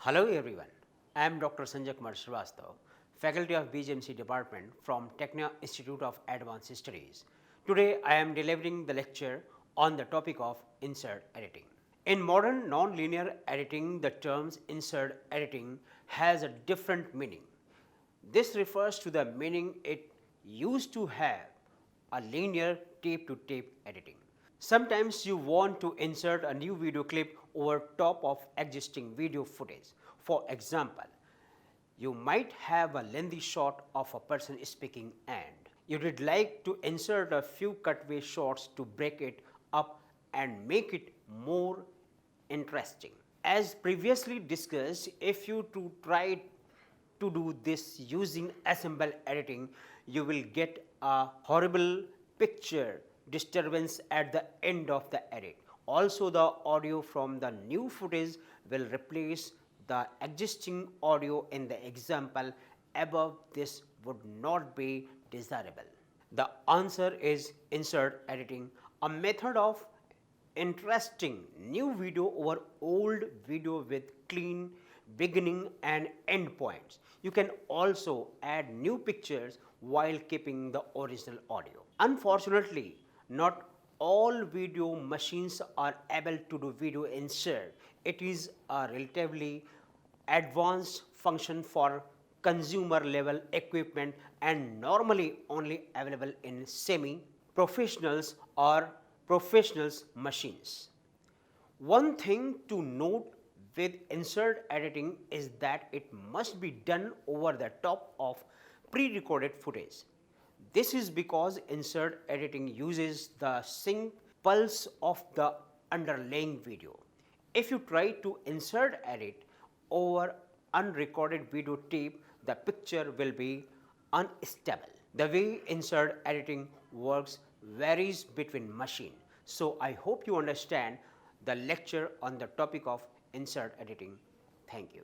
Hello everyone, I am Dr. Sanjay Kumar Srivastava, Faculty of BAJMC Department from Tecnia Institute of Advanced Studies. Today I am delivering the lecture on the topic of insert editing. In modern non-linear editing, the terms insert editing has a different meaning. This refers to the meaning it used to have, a linear tape-to-tape editing. Sometimes you want to insert a new video clip over top of existing video footage. For example, you might have a lengthy shot of a person speaking and you would like to insert a few cutaway shots to break it up and make it more interesting. As previously discussed, if you try to do this using assemble editing, you will get a horrible picture disturbance at the end of the edit. Also, the audio from the new footage will replace the existing audio in the example above. This would not be desirable. The answer is insert editing, a method of interesting new video over old video with clean beginning and end points. You can also add new pictures while keeping the original audio. Unfortunately, not all video machines are able to do video insert. It is a relatively advanced function for consumer level equipment and normally only available in semi-professionals or professionals machines. One thing to note with insert editing is that it must be done over the top of pre-recorded footage. This is because insert editing uses the sync pulse of the underlying video. If you try to insert edit over unrecorded video tape, the picture will be unstable. The way insert editing works varies between machines. So I hope you understand the lecture on the topic of insert editing. Thank you.